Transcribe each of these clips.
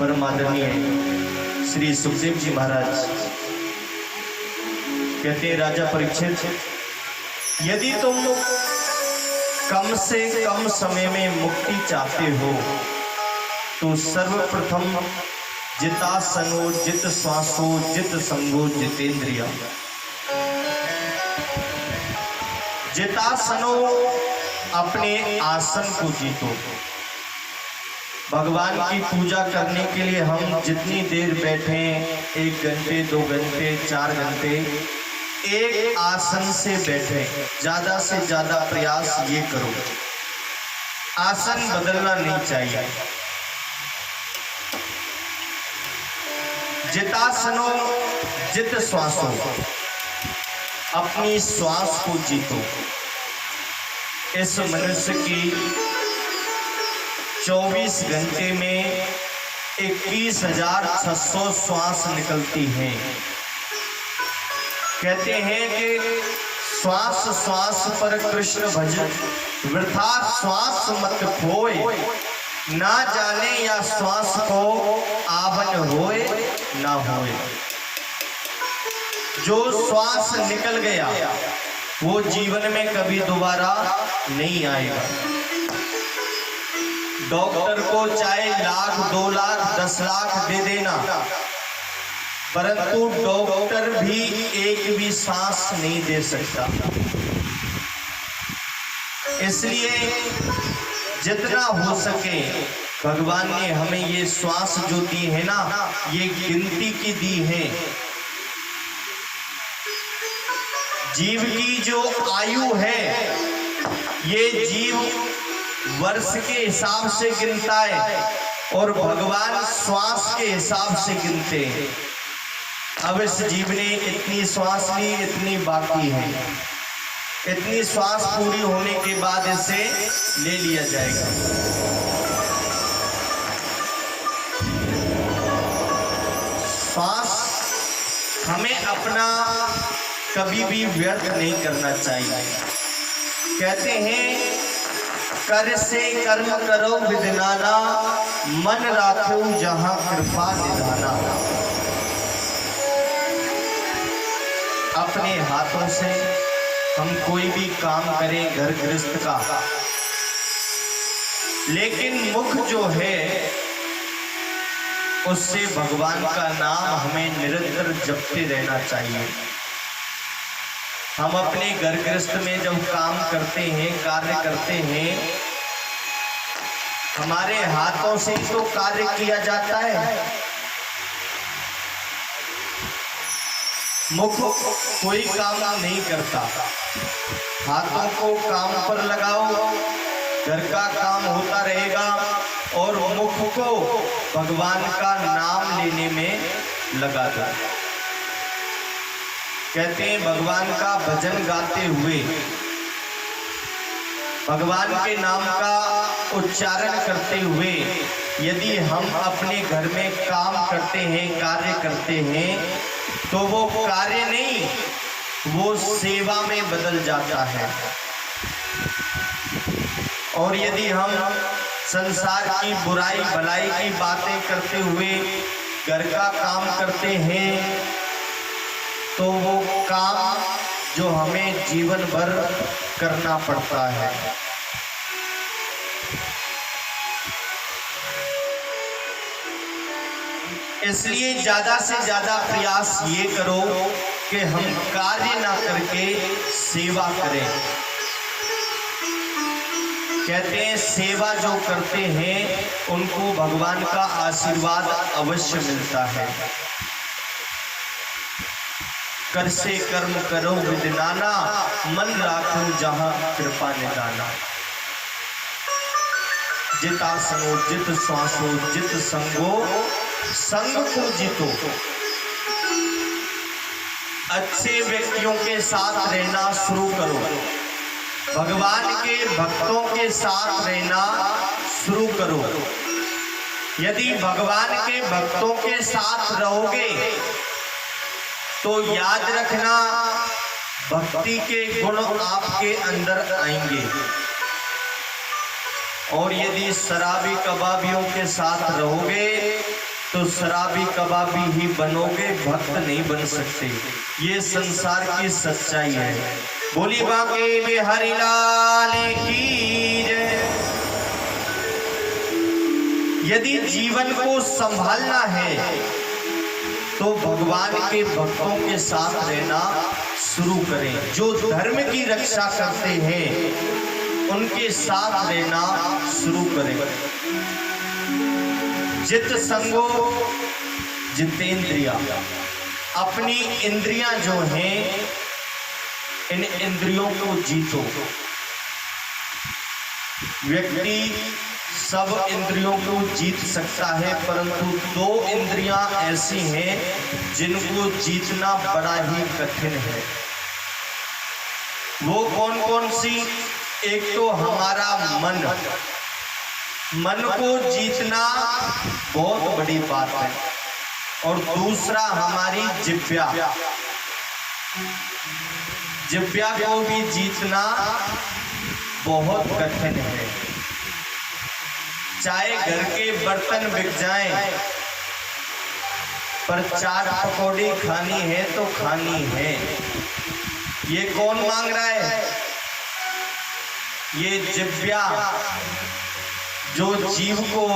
परम आदरणीय श्री सुखदेव जी महाराज कहते हैं, राजा परीक्षित, यदि तुम कम से कम समय में मुक्ति चाहते हो तो सर्वप्रथम जितासनो जित श्वासो जित संगो जितेंद्रिय। जितासनो अपने आसन को जीतो। भगवान की पूजा करने के लिए हम जितनी देर बैठे, 1 घंटे 2 घंटे 4 घंटे एक आसन से बैठे, ज्यादा से ज्यादा प्रयास ये करो, आसन बदलना नहीं चाहिए। जितासनो जित श्वासो, अपनी श्वास को जीतो। इस मनुष्य की 24 घंटे में 21,600 श्वास निकलती हैं। कहते हैं कि श्वास श्वास पर कृष्ण भज, वृथा श्वास मत खोए, ना जाने या श्वास को आवन होए ना होए। जो श्वास निकल गया वो जीवन में कभी दोबारा नहीं आएगा। डॉक्टर को चाहे 1 लाख 2 लाख 10 लाख दे देना, परंतु डॉक्टर भी एक भी सांस नहीं दे सकता। इसलिए जितना हो सके भगवान ने हमें ये श्वास जो दी है ना, ये गिनती की दी है। जीव की जो आयु है, ये जीव वर्ष के हिसाब से गिनता है और भगवान श्वास के हिसाब से गिनते हैं। अब इस जीव ने इतनी श्वास ली, इतनी बाकी है, इतनी श्वास पूरी होने के बाद इसे ले लिया जाएगा। श्वास हमें अपना कभी भी व्यर्थ नहीं करना चाहिए। कहते हैं, कर से कर्म करो विदनाना, मन राखो जहां कृपा निधाना। अपने हाथों से हम कोई भी काम करें घर गृहस्थ का, लेकिन मुख जो है उससे भगवान का नाम हमें निरंतर जपते रहना चाहिए। हम अपने घर गृहस्थ में जब काम करते हैं, कार्य करते हैं, हमारे हाथों से तो कार्य किया जाता है। मुख कोई काम नहीं करता। हाथों को काम पर लगाओ, घर का काम होता रहेगा और मुख को भगवान का नाम लेने में लगा दो। कहते हैं, भगवान का भजन गाते हुए, भगवान के नाम का उच्चारण करते हुए यदि हम अपने घर में काम करते हैं, कार्य करते हैं, तो वो कार्य नहीं, वो सेवा में बदल जाता है। और यदि हम संसार की बुराई भलाई की बातें करते हुए घर का काम करते हैं, तो वो काम जो हमें जीवन भर करना पड़ता है। इसलिए ज्यादा से ज्यादा प्रयास ये करो कि हम कार्य ना करके सेवा करें। कहते हैं, सेवा जो करते हैं उनको भगवान का आशीर्वाद अवश्य मिलता है। कर से कर्म करो विदनाना, मन राखो जहां कृपा निधाना। जितासनो जित श्वासो जित संगो, संग को जीतो। अच्छे व्यक्तियों के साथ रहना शुरू करो, भगवान के भक्तों के साथ रहना शुरू करो। यदि भगवान के भक्तों के साथ रहोगे तो याद रखना, भक्ति के गुण आपके अंदर आएंगे। और यदि शराबी कबाबियों के साथ रहोगे तो शराबी कबाबी ही बनोगे, भक्त नहीं बन सकते। ये संसार की सच्चाई है। बोली बांके बिहारी लाल की जय। यदि जीवन को संभालना है तो भगवान के भक्तों के साथ रहना शुरू करें। जो धर्म की रक्षा करते हैं उनके साथ रहना शुरू करें। जित संगो जितेंद्रिया, अपनी इंद्रियां जो हैं इन इंद्रियों को जीतो। व्यक्ति सब इंद्रियों को जीत सकता है, परंतु दो इंद्रियां ऐसी हैं जिनको जीतना बड़ा ही कठिन है। वो कौन कौन सी? एक तो हमारा मन। मन को जीतना बहुत बड़ी बात है। और दूसरा हमारी जिह्वा। जिह्वा को भी जीतना बहुत कठिन है। चाहे घर के बर्तन बिक जाएं, पर चाट पकौड़ी खानी है तो खानी है। ये कौन मांग रहा है? ये जिह्वा, जो जीव को,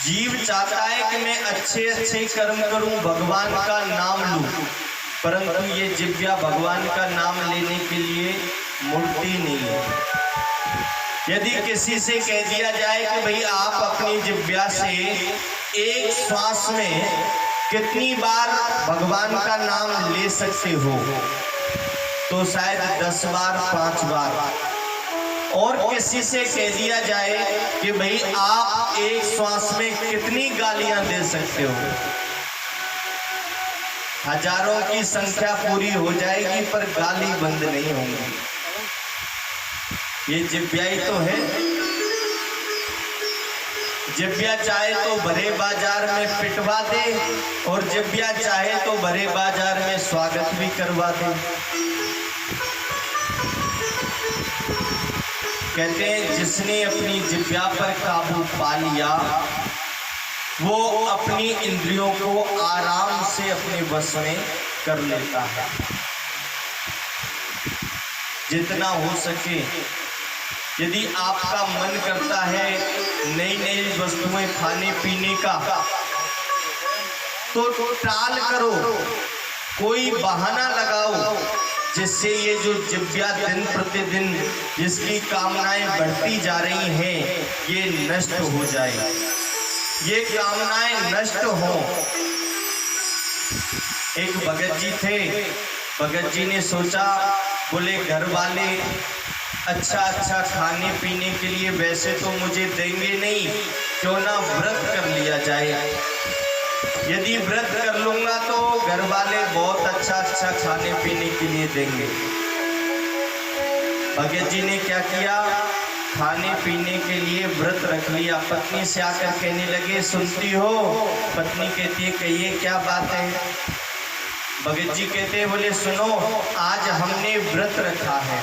जीव चाहता है कि मैं अच्छे अच्छे कर्म करूं, भगवान का नाम लूं, परंतु ये जिह्वा भगवान का नाम लेने के लिए मूर्ति नहीं है। यदि किसी से कह दिया जाए कि भाई आप अपनी जिह्वा से एक श्वास में कितनी बार भगवान का नाम ले सकते हो, तो शायद 10 बार, 5 बार। और किसी से कह दिया जाए कि भाई आप एक श्वास में कितनी गालियां दे सकते हो, हजारों की संख्या पूरी हो जाएगी पर गाली बंद नहीं होंगी। ये जिह्वा ही तो है। जिह्वा चाहे तो भरे बाजार में पिटवा दे, और जिह्वा चाहे तो भरे बाजार में स्वागत भी करवा दे। कहते हैं जिसने अपनी जिह्वा पर काबू पा लिया वो अपनी इंद्रियों को आराम से अपने वश में कर लेता है। जितना हो सके, यदि आपका मन करता है नई नई वस्तुएं खाने पीने का, तो टाल करो, कोई बहाना लगाओ जिससे ये जो जिह्वा दिन प्रतिदिन जिसकी कामनाएं बढ़ती जा रही हैं ये नष्ट हो जाए, ये कामनाएं नष्ट हो। एक भगत जी थे। भगत जी ने सोचा, बोले घर वाले अच्छा अच्छा खाने पीने के लिए वैसे तो मुझे देंगे नहीं, क्यों ना व्रत कर लिया जाए। यदि व्रत कर लूंगा तो घर वाले बहुत अच्छा अच्छा खाने पीने के लिए देंगे। भगत जी ने क्या किया, खाने पीने के लिए व्रत रख लिया। पत्नी से आकर कहने लगे, सुनती हो? पत्नी कहती है, कहिए क्या बात है। भगत जी कहते हैं, बोले सुनो, आज हमने व्रत रखा है।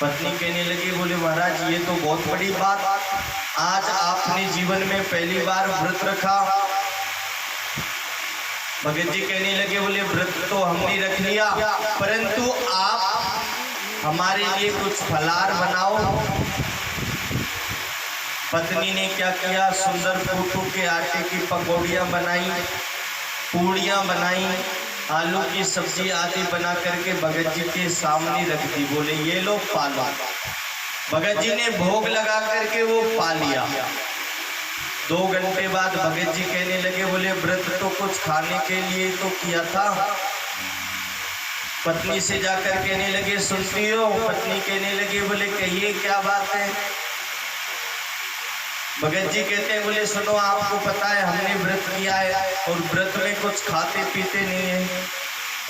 पत्नी कहने लगी, बोले महाराज ये तो बहुत बड़ी बात, आज आपने जीवन में पहली बार व्रत रखा। भगत जी कहने लगे, बोले व्रत तो हमने रख लिया, परंतु आप हमारे लिए कुछ फलाहार बनाओ। पत्नी ने क्या किया, सुंदर फूटू के आटे की पकौड़ियाँ बनाई, पूड़ियाँ बनाई, आलू की सब्जी आदि बना करके भगत जी के सामने रख दी। बोले ये लो पा लो। भगत जी ने भोग लगा करके वो पा लिया। 2 घंटे बाद भगत जी कहने लगे, बोले व्रत तो कुछ खाने के लिए तो किया था। पत्नी से जाकर कहने लगे, सुनती हो? पत्नी कहने लगी, बोले कहिए क्या बात है। भगत जी कहते हैं, बोले सुनो, आपको पता है हमने व्रत किया है और व्रत में कुछ खाते पीते नहीं है,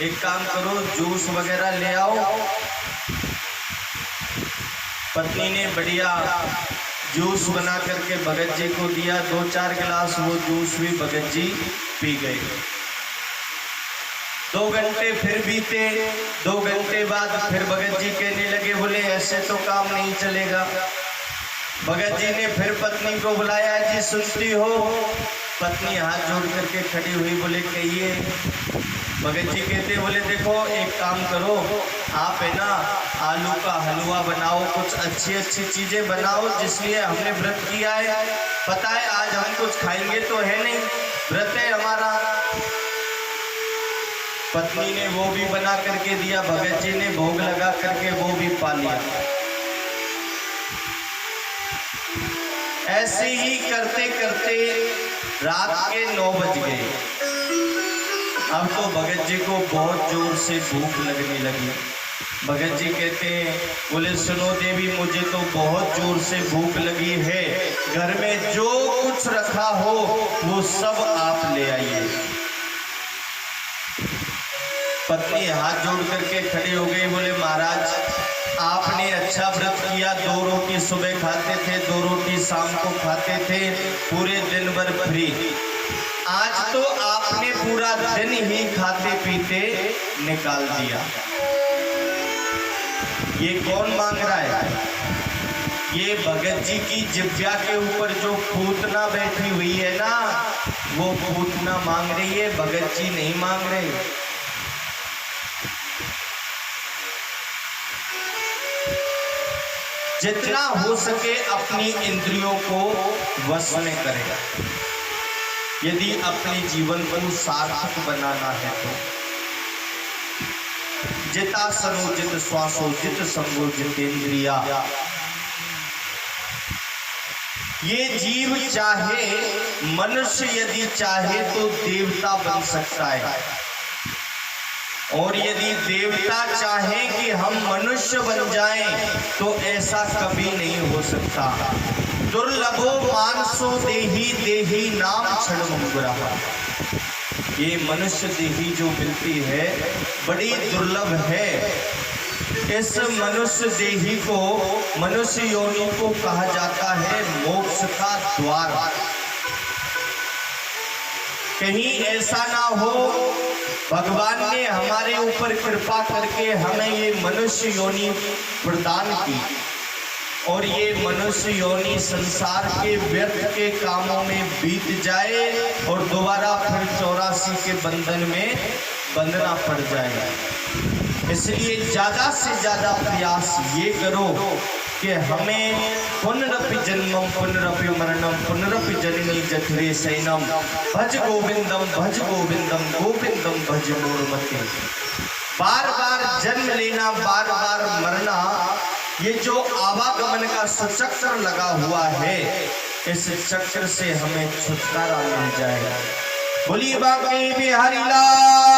एक काम करो जूस वगैरह ले आओ। पत्नी ने बढ़िया जूस बना करके भगत जी को दिया। 2-4 गिलास वो जूस भी भगत जी पी गए। 2 घंटे फिर बीते। 2 घंटे बाद फिर भगत जी कहने लगे, बोले ऐसे तो काम नहीं चलेगा। भगत जी ने फिर पत्नी पत्नी को बुलाया, जी सुनती हो? पत्नी हाथ जोड़ करके खड़ी हुई, बोले कहिए। भगत जी कहते, बोले देखो एक काम करो, आप है ना आलू का हलवा बनाओ, कुछ अच्छी अच्छी चीजें बनाओ, जिसलिए हमने व्रत किया है। पता है आज हम कुछ खाएंगे तो है नहीं, व्रत है हमारा। पत्नी ने वो भी बना करके दिया, भगत जी ने भोग लगा करके वो भी पा लिया। ऐसे ही करते करते रात के 9 बज गए। अब तो भगत जी को बहुत जोर से भूख लगने लगी। भगत जी कहते हैं, बोले सुनो देवी, मुझे तो बहुत जोर से भूख लगी है, घर में जो कुछ रखा हो वो सब आप ले आइए। पत्नी हाथ जोड़ करके खड़ी हो गई, बोले महाराज आपने अच्छा व्रत किया, 2 रोटी सुबह खाते थे, 2 रोटी शाम को खाते थे, पूरे दिन भर फ्री। आज तो आपने पूरा दिन ही खाते पीते निकाल दिया। ये कौन मांग रहा है? ये भगत जी की जिह्वा के ऊपर जो पूतना बैठी हुई है ना, वो पूतना मांग रही है, भगत जी नहीं मांग रहे। जितना हो सके अपनी इंद्रियों को वश में करेगा, यदि अपने जीवन को सार्थक बनाना है तो। जितासनो जित श्वासो जित संगो जितेंद्रिया। ये जीव चाहे, मनुष्य यदि चाहे तो देवता बन सकता है, और यदि देवता चाहे कि हम मनुष्य बन जाएं तो ऐसा कभी नहीं हो सकता। दुर्लभो मानसो देही देही नाम क्षण मुंगुरा। ये मनुष्य देही जो मिलती है बड़ी दुर्लभ है। इस मनुष्य देही को, मनुष्य योनि को कहा जाता है मोक्ष का द्वार। कहीं ऐसा ना हो भगवान ने हमारे ऊपर कृपा करके हमें ये मनुष्य योनि प्रदान की, और ये मनुष्य योनि संसार के व्यर्थ के कामों में बीत जाए और दोबारा फिर 84 के बंधन में बंधना पड़ जाए। इसलिए ज्यादा से ज्यादा प्रयास ये करो कि हमें पुनरपि जन्मम पुनरपि मरणम पुनरपि जननी जठरे सैनम भज गोविंदम गोविंदम भज मूढ़मते। बार बार जन्म लेना, बार बार मरना, ये जो आवागमन का सुचक्र लगा हुआ है, इस चक्र से हमें छुटकारा मिल जाएगा। बोलिए बांके बिहारी लाल।